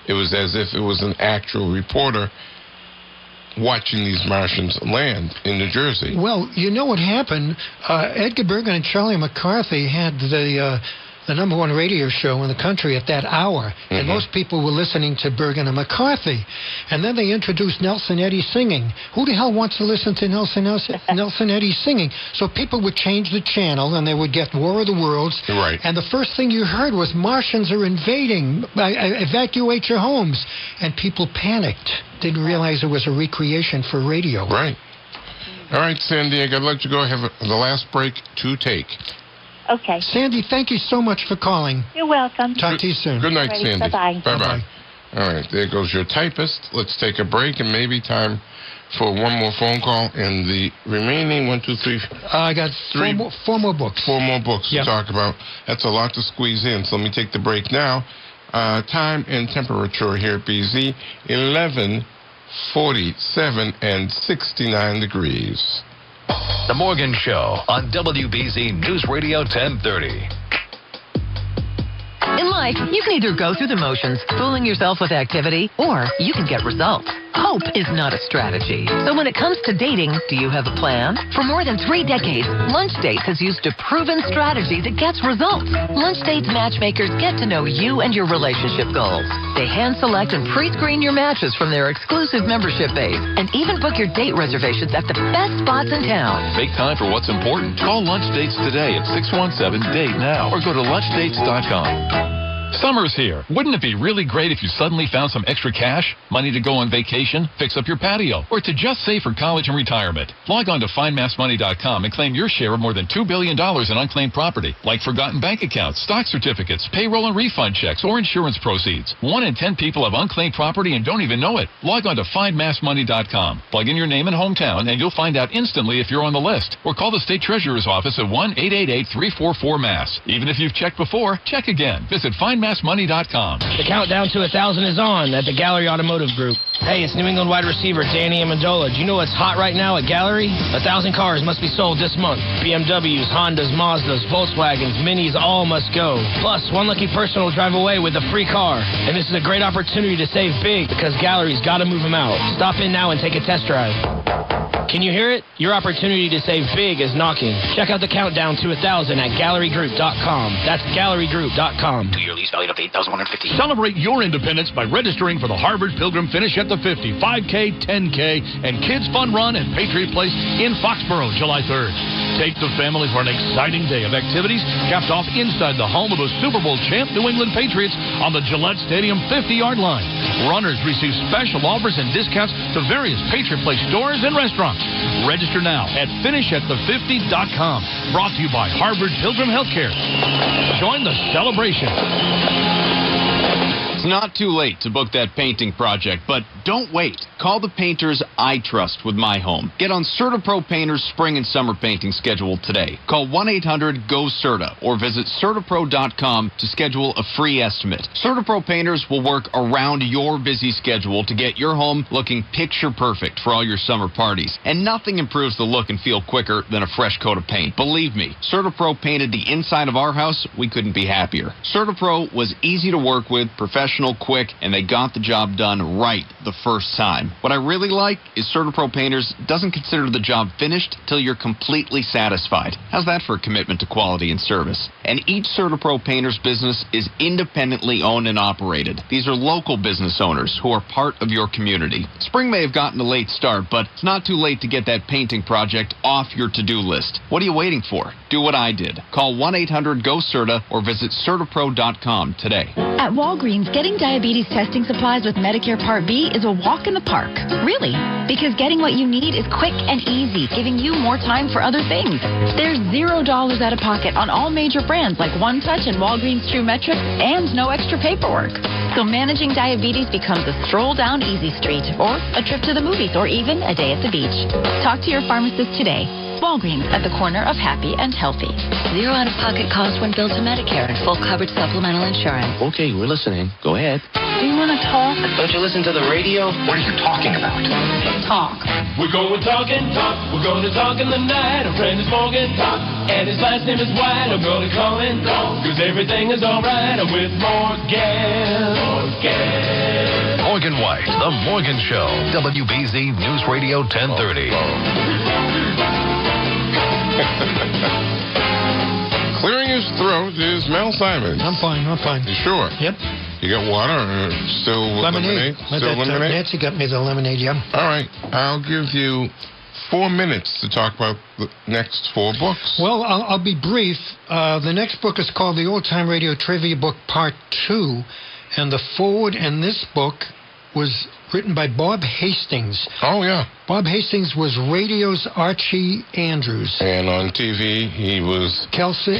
It was as if it was an actual reporter watching these Martians land in New Jersey. Well, you know what happened? Edgar Bergen and Charlie McCarthy had the number one radio show in the country at that hour. And most people were listening to Bergen and McCarthy. And then they introduced Nelson Eddy singing. Who the hell wants to listen to Nelson Eddy singing? So people would change the channel, and they would get War of the Worlds. Right. And the first thing you heard was, Martians are invading. Evacuate your homes. And people panicked. Didn't realize it was a recreation for radio. Right. All right, Sandy, I got to let you go. I have the last break to take. Okay. Sandy, thank you so much for calling. You're welcome. Talk to you soon. Good night, Ready. Sandy. Bye-bye. Bye-bye. All right, there goes your typist. Let's take a break, and maybe time for one more phone call. And the remaining 1, 2, 3... I got four more books. 4 more books to talk about. That's a lot to squeeze in, so let me take the break now. Time and temperature here at BZ, 11, 47, and 69 degrees. The Morgan Show on WBZ News Radio 1030. In life, you can either go through the motions, fooling yourself with activity, or you can get results. Hope is not a strategy. So when it comes to dating, do you have a plan? For more than 3 decades, Lunch Dates has used a proven strategy that gets results. Lunch Dates matchmakers get to know you and your relationship goals. They hand select and pre-screen your matches from their exclusive membership base, and even book your date reservations at the best spots in town. Make time for what's important. Call Lunch Dates today at 617-DATE-NOW or go to lunchdates.com. Summer's here. Wouldn't it be really great if you suddenly found some extra cash? Money to go on vacation, fix up your patio, or to just save for college and retirement? Log on to findmassmoney.com and claim your share of more than $2 billion in unclaimed property, like forgotten bank accounts, stock certificates, payroll and refund checks, or insurance proceeds. 1 in 10 people have unclaimed property and don't even know it. Log on to findmassmoney.com. Plug in your name and hometown, and you'll find out instantly if you're on the list. Or call the state treasurer's office at 1-888-344-MASS. Even if you've checked before, check again. Visit findmassmoney.com. The countdown to 1,000 is on at the Gallery Automotive Group. Hey, it's New England wide receiver Danny Amendola. Do you know what's hot right now at Gallery? 1,000 cars must be sold this month. BMWs, Hondas, Mazdas, Volkswagens, Minis, all must go. Plus, one lucky person will drive away with a free car. And this is a great opportunity to save big, because Gallery's got to move them out. Stop in now and take a test drive. Can you hear it? Your opportunity to save big is knocking. Check out the countdown to 1,000 at gallerygroup.com. That's gallerygroup.com. 2 year lease valued up to $8,150. Celebrate your independence by registering for the Harvard Pilgrim Finish at the 50, 5K, 10K, and Kids Fun Run at Patriot Place in Foxborough, July 3rd. Take the family for an exciting day of activities capped off inside the home of the Super Bowl champ New England Patriots on the Gillette Stadium 50-yard line. Runners receive special offers and discounts to various Patriot Place stores and restaurants. Register now at finishatthefifty.com. Brought to you by Harvard Pilgrim Healthcare. Join the celebration. It's not too late to book that painting project, but don't wait. Call the painters I trust with my home. Get on CertaPro Painters spring and summer painting schedule today. Call 1-800-GO-CERTA or visit CertaPro.com to schedule a free estimate. CertaPro Painters will work around your busy schedule to get your home looking picture perfect for all your summer parties. And nothing improves the look and feel quicker than a fresh coat of paint. Believe me, CertaPro painted the inside of our house. We couldn't be happier. CertaPro was easy to work with, professional, quick, and they got the job done right the first time. What I really like is CertaPro Painters doesn't consider the job finished till you're completely satisfied. How's that for a commitment to quality and service? And each CertaPro Painters business is independently owned and operated. These are local business owners who are part of your community. Spring may have gotten a late start, but it's not too late to get that painting project off your to-do list. What are you waiting for? Do what I did. Call 1-800-GO-CERTA or visit CertaPro.com today. At Walgreens, getting diabetes testing supplies with Medicare Part B is a walk in the park. Really, because getting what you need is quick and easy, giving you more time for other things. There's $0 out of pocket on all major brands like One Touch and Walgreens True Metrics, and no extra paperwork. So managing diabetes becomes a stroll down Easy Street, or a trip to the movies, or even a day at the beach. Talk to your pharmacist today. Walgreens, at the corner of happy and healthy. $0 out-of-pocket cost when billed to Medicare and full coverage supplemental insurance. Okay, we're listening. Go ahead. Do you want to talk? Don't you listen to the radio? What are you talking about? Talk. We're going talking talk. We're going to talk in the night. Our friend is Morgan Talk, and his last name is White. I'm going to call him Talk, because everything is all right with Morgan. Morgan White, The Morgan Show, WBZ News Radio 1030. Clearing his throat is Mel Simons. I'm fine. You sure? Yep. You got water? Still lemonade? Still lemonade? Nancy got me the lemonade, yeah. All right. I'll give you 4 minutes to talk about the next 4 books. Well, I'll be brief. The next book is called The Old Time Radio Trivia Book Part 2, and the foreword in this book was written by Bob Hastings. Oh, yeah. Bob Hastings was radio's Archie Andrews. And on TV, he was Kelsey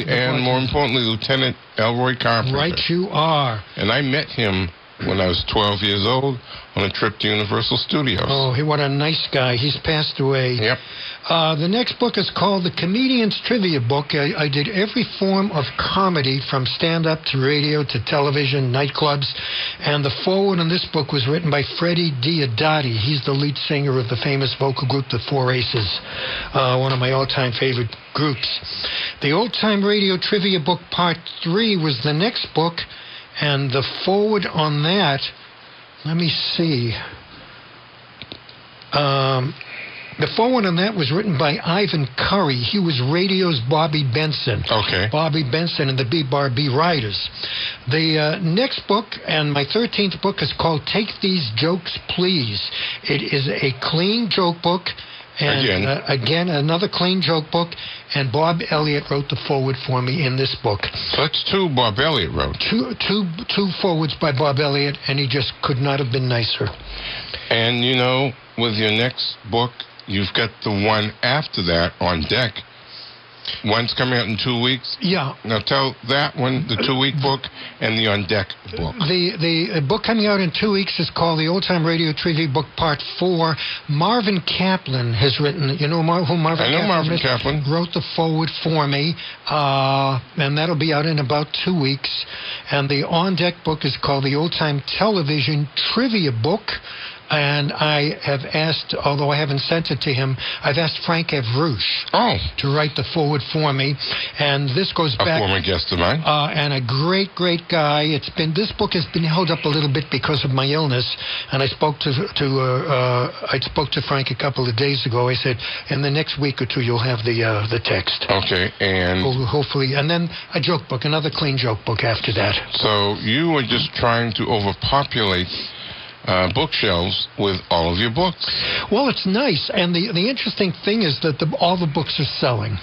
and more importantly, Lieutenant Elroy Carpenter. Right you are. And I met him when I was 12 years old on a trip to Universal Studios. Oh, what a nice guy. He's passed away. Yep. The next book is called The Comedian's Trivia Book. I did every form of comedy, from stand-up to radio to television, nightclubs. And the foreword in this book was written by Freddie Diodati. He's the lead singer of the famous vocal group The Four Aces, one of my all-time favorite groups. The Old Time Radio Trivia Book Part 3 was the next book, and the foreword on that, let me see. The foreword on that was written by Ivan Curry. He was radio's Bobby Benson. Okay. Bobby Benson and the B-Bar-B Riders. The next book, and my 13th book, is called Take These Jokes, Please. It is a clean joke book. And again, another clean joke book. And Bob Elliott wrote the foreword for me in this book. So that's 2 Bob Elliott wrote. Two forewords by Bob Elliott, and he just could not have been nicer. And, you know, with your next book, you've got the one after that on deck. One's coming out in 2 weeks. Yeah. Now tell that one, the 2-week book, and the on deck book. The book coming out in 2 weeks is called The Old Time Radio Trivia Book Part 4. Marvin Kaplan has written. You know who Marvin Kaplan is? I know Marvin Kaplan. Wrote the foreword for me, and that'll be out in about 2 weeks. And the on deck book is called The Old Time Television Trivia Book. And I have asked, although I haven't sent it to him, I've asked Frank Avrush to write the foreword for me. And this goes back... A former guest of mine. And a great, great guy. This book has been held up a little bit because of my illness. And I spoke to Frank a couple of days ago. I said, in the next week or two, you'll have the text. Okay, and... Hopefully. And then a joke book, another clean joke book after that. So you were just trying to overpopulate bookshelves with all of your books. Well, it's nice, and the interesting thing is that all the books are selling.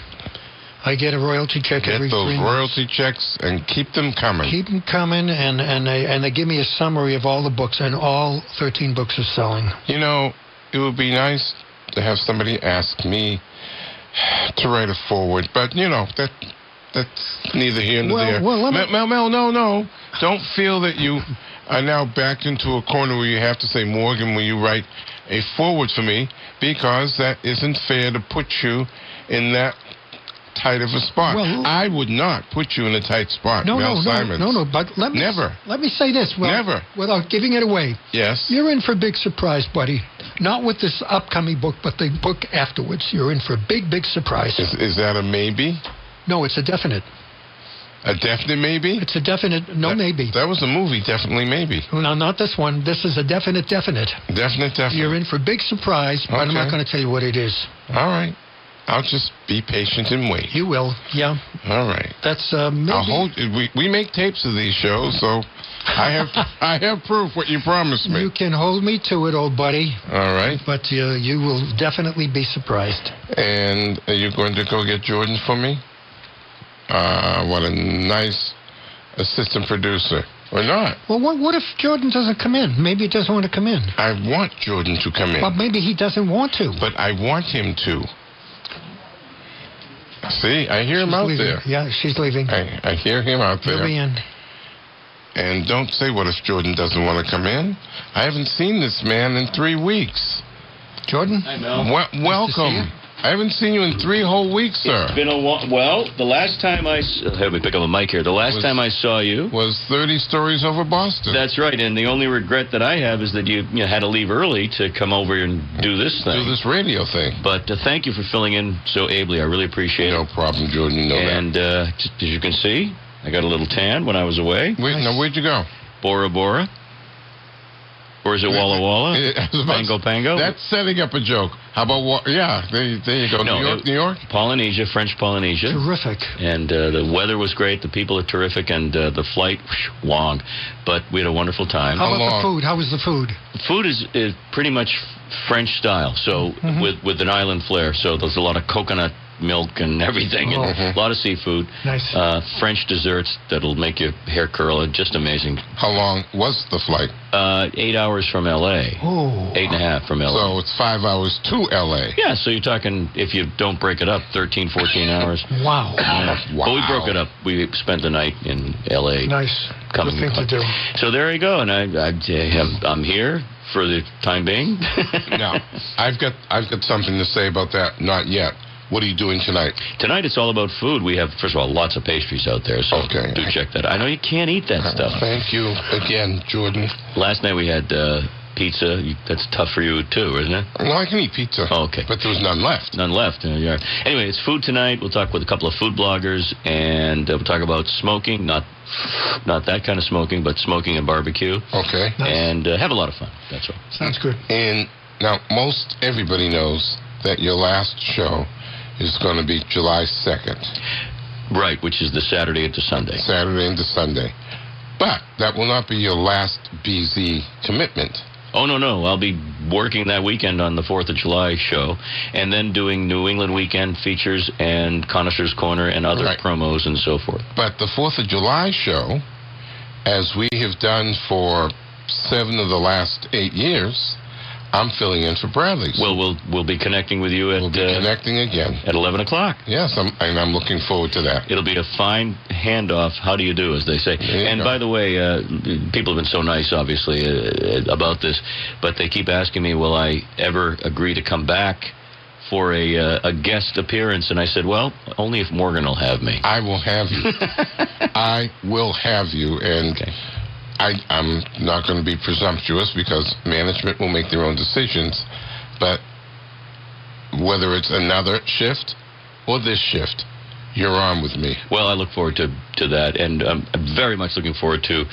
I get a royalty check every 3 months. Get those royalty checks and keep them coming. Keep them coming, and they give me a summary of all the books, and all 13 books are selling. You know, it would be nice to have somebody ask me to write a foreword, but you know that's neither here nor there. Well, Mel, no. Don't feel that you are now backed into a corner where you have to say, Morgan, will you write a forward for me? Because that isn't fair to put you in that tight of a spot. Well, I would not put you in a tight spot, Mel Simons. No, but let me say this. Well, Never. Without giving it away. Yes. You're in for a big surprise, buddy. Not with this upcoming book, but the book afterwards. You're in for a big, big surprise. Is that a maybe? No, it's a definite. A definite maybe? It's a definite maybe. That was a movie, definitely maybe. No, not this one. This is a definite. Definite. You're in for a big surprise, but I'm not going to tell you what it is. All right. I'll just be patient and wait. You will, yeah. All right. That's maybe. I'll hold. We make tapes of these shows, so I have proof what you promised me. You can hold me to it, old buddy. All right. But you will definitely be surprised. And are you going to go get Jordan for me? What a nice assistant producer. Or not. Well, what if Jordan doesn't come in? Maybe he doesn't want to come in. I want Jordan to come in. But maybe he doesn't want to. But I want him to. See, I hear him out there. Yeah, she's leaving. I hear him out there. He'll be in. And don't say, what if Jordan doesn't want to come in? I haven't seen this man in 3 weeks. Jordan? I know. Welcome. I haven't seen you in 3 whole weeks, sir. It's been a while. Well, the last time let me pick up a mic here. The last time I saw you was 30 stories over Boston. That's right. And the only regret that I have is that you had to leave early to come over and do this thing. Do this radio thing. But thank you for filling in so ably. I really appreciate it. No problem, Jordan. You know that. And as you can see, I got a little tan when I was away. Now, where'd you go? Bora Bora. Or is it Walla Walla? Pango Pango? That's setting up a joke. How about, there you go. No, New York? Polynesia, French Polynesia. Terrific. And the weather was great. The people are terrific. And the flight, long. But we had a wonderful time. How about the food? How was the food? Food is pretty much French style. So with an island flair. So there's a lot of coconut milk and everything, and a lot of seafood. Nice. French desserts that'll make your hair curl. Just amazing. How long was the flight? 8 hours from L.A. Oh. 8.5 from L.A. So it's 5 hours to L.A. Yeah, so you're talking, if you don't break it up, 13, 14 hours. Wow. But we broke it up. We spent the night in L.A. Nice. Good thing to do. So there you go, and I'm here for the time being. Now, I've got something to say about that. Not yet. What are you doing tonight? Tonight it's all about food. We have, first of all, lots of pastries out there, so do check that. I know you can't eat that stuff. Thank you again, Jordan. Last night we had pizza. That's tough for you, too, isn't it? No, I can eat pizza. Oh, okay. But there was none left. None left. Yeah. Anyway, it's food tonight. We'll talk with a couple of food bloggers, and we'll talk about smoking, not that kind of smoking, but smoking and barbecue. Okay. Nice. And have a lot of fun. That's all. Sounds good. And now, most everybody knows that your last show is going to be July 2nd. Right, which is the Saturday into Sunday. Saturday into Sunday. But that will not be your last BZ commitment. Oh, no. I'll be working that weekend on the 4th of July show, and then doing New England weekend features and Connoisseur's Corner and other promos and so forth. But the 4th of July show, as we have done for 7 of the last 8 years, I'm filling in for Bradley's. Well, we'll be connecting with you at... We'll be connecting again. At 11 o'clock. Yes, I'm looking forward to that. It'll be a fine handoff. How do you do, as they say. And by the way, people have been so nice, obviously, about this, but they keep asking me, will I ever agree to come back for a guest appearance? And I said, well, only if Morgan will have me. I will have you. I will have you, and... Okay. I'm not going to be presumptuous because management will make their own decisions, but whether it's another shift or this shift, you're on with me. Well, I look forward to that, and I'm very much looking forward to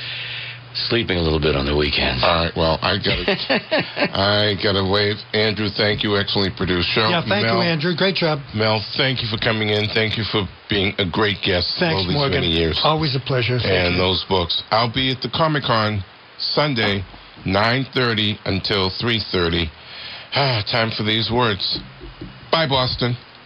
sleeping a little bit on the weekends. All right, well, I gotta wave. Andrew, thank you. Excellently produced show. Yeah, thank you, Andrew. Great job. Mel, thank you for coming in. Thank you for being a great guest all these many years. Always a pleasure. And those books. I'll be at the Comic-Con Sunday, 9:30 until 3:30. Time for these words. Bye, Boston.